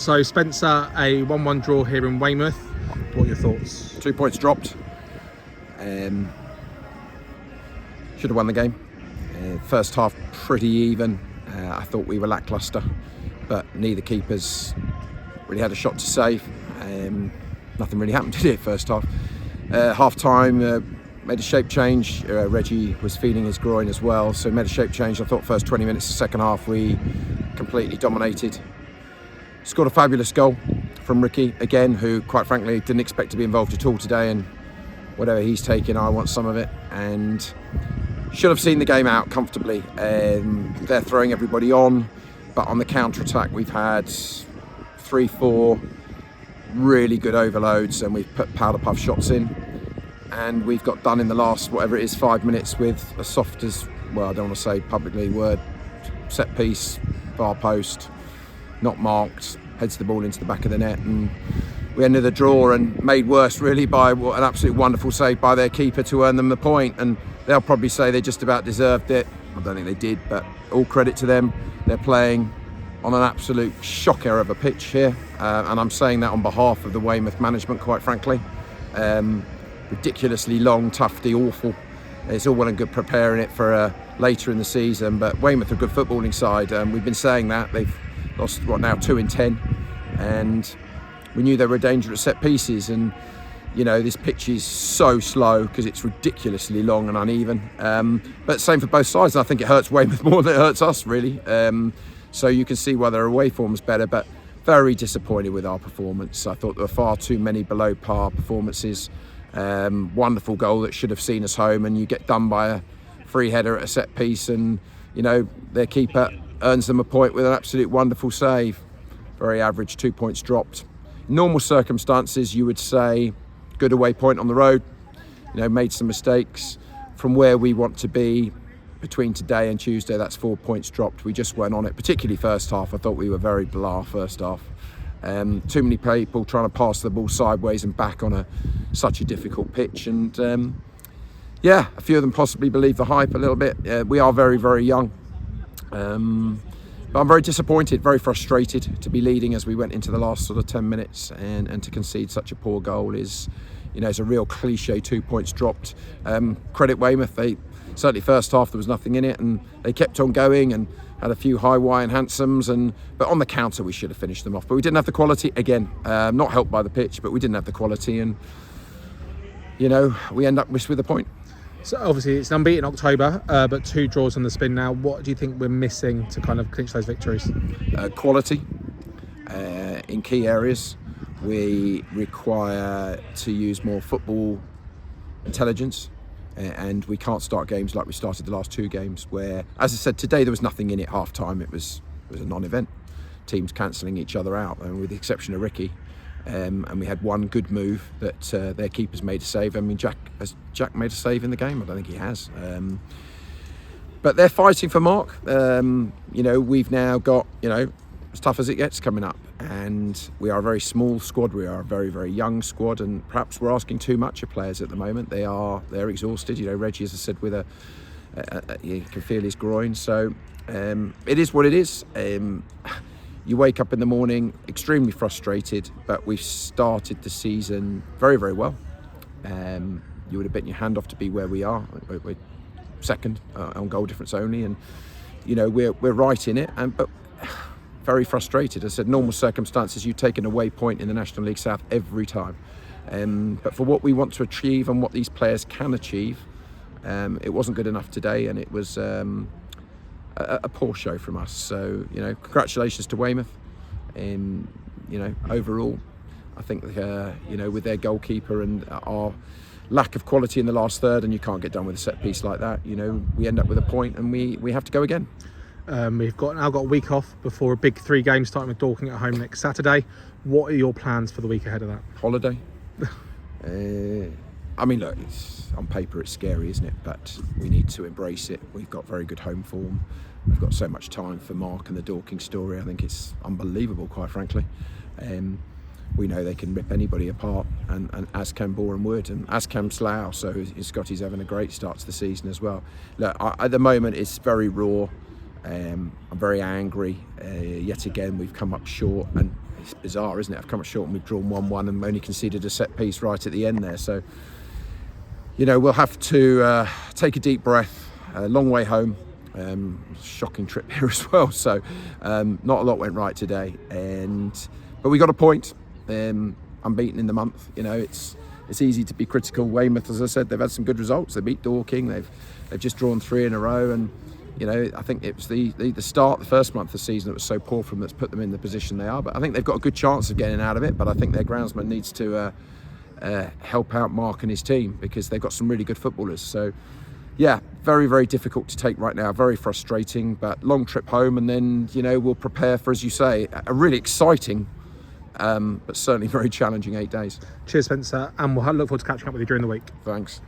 So Spencer, a 1-1 draw here in Weymouth. What are your thoughts? 2 points dropped. Should have won the game. First half pretty even. I thought we were lacklustre, but neither keepers really had a shot to save. Nothing really happened, did it, first half? Half time, made a shape change. Reggie was feeling his groin as well, so made a shape change. I thought first 20 minutes of the second half we completely dominated. Scored a fabulous goal from Ricky again, who quite frankly didn't expect to be involved at all today, and whatever he's taking, I want some of it. And should have seen the game out comfortably. They're throwing everybody on, but on the counter-attack we've had 3-4 really good overloads, and we've put powder puff shots in, and we've got done in the last, whatever it is, 5 minutes with a soft as, well, I don't want to say publicly word, set piece, far post, not marked, heads the ball into the back of the net, and we ended the draw, and made worse really by an absolute wonderful save by their keeper to earn them the point. And they'll probably say they just about deserved it. I don't think they did, but all credit to them. They're playing on an absolute shocker of a pitch here, and I'm saying that on behalf of the Weymouth management, quite frankly. Ridiculously long, tufty, awful. It's all well and good preparing it for later in the season, but Weymouth are a good footballing side. We've been saying that. They've lost, now 2 in 10, and we knew they were a danger at set pieces. And you know, this pitch is so slow because it's ridiculously long and uneven. But same for both sides, and I think it hurts Weymouth more than it hurts us, really. So you can see why their away form's better, but very disappointed with our performance. I thought there were far too many below par performances. Wonderful goal that should have seen us home, and you get done by a free header at a set piece, and you know, their keeper earns them a point with an absolute wonderful save. Very average, 2 points dropped. In normal circumstances, you would say good away point on the road. You know, made some mistakes. From where we want to be between today and Tuesday, that's 4 points dropped. We just went on it, particularly first half. I thought we were very blah first half. Too many people trying to pass the ball sideways and back on such a difficult pitch, and yeah, a few of them possibly believe the hype a little bit. We are very, very young. But I'm very disappointed, very frustrated to be leading as we went into the last sort of 10 minutes, and to concede such a poor goal is, you know, it's a real cliche. 2 points dropped. Credit Weymouth, they certainly first half there was nothing in it, and they kept on going and had a few high wire and handsomes, but on the counter we should have finished them off. But we didn't have the quality again. Not helped by the pitch, but we didn't have the quality, and you know, we end up with a point. So obviously it's an unbeaten October, but 2 draws on the spin now. What do you think we're missing to kind of clinch those victories? Quality in key areas. We require to use more football intelligence, and we can't start games like we started the last 2 games, where, as I said, today there was nothing in it half time. It was a non-event. Teams cancelling each other out, and with the exception of Ricky. And we had one good move that their keepers made a save. I mean, has Jack made a save in the game? I don't think he has. But they're fighting for Mark. You know, we've now got, you know, as tough as it gets coming up, and we are a very small squad. We are a very, very young squad, and perhaps we're asking too much of players at the moment. They're exhausted. You know, Reggie, as I said, with you can feel his groin. So it is what it is. You wake up in the morning extremely frustrated, but we've started the season very, very well. You would have bitten your hand off to be where we are. We're second on goal difference only, and you know, we're right in it. But very frustrated. As I said, normal circumstances, you take an away point in the National League South every time. But for what we want to achieve and what these players can achieve, it wasn't good enough today, and it was a poor show from us. So, you know, congratulations to Weymouth. You know, overall, I think you know, with their goalkeeper and our lack of quality in the last third, and you can't get done with a set piece like that, you know, we end up with a point, and we have to go again. We've now got a week off before a big 3 games, starting with Dorking at home next Saturday. What are your plans for the week ahead of that? Holiday. I mean, look, on paper it's scary, isn't it? But we need to embrace it. We've got very good home form. We've got so much time for Mark and the Dorking story. I think it's unbelievable, quite frankly. We know they can rip anybody apart, and as can Boreham Wood, and as can Slough. So Scotty's having a great start to the season as well. Look, at the moment it's very raw. I'm very angry. Yet again, we've come up short, and it's bizarre, isn't it? I've come up short and we've drawn 1-1 and only conceded a set piece right at the end there. So, you know, we'll have to take a deep breath. A long way home. Shocking trip here as well. So, not a lot went right today. But we got a point. Unbeaten in the month. You know, it's easy to be critical. Weymouth, as I said, they've had some good results. They beat Dorking. They've just drawn 3 in a row, and you know, I think it was the start, the first month of the season that was so poor from that's put them in the position they are. But I think they've got a good chance of getting out of it. But I think their groundsman needs to help out Mark and his team, because they've got some really good footballers. So yeah, very, very difficult to take right now. Very frustrating, but long trip home, and then, you know, we'll prepare for, as you say, a really exciting but certainly very challenging 8 days. Cheers, Spencer, and we'll look forward to catching up with you during the week. Thanks.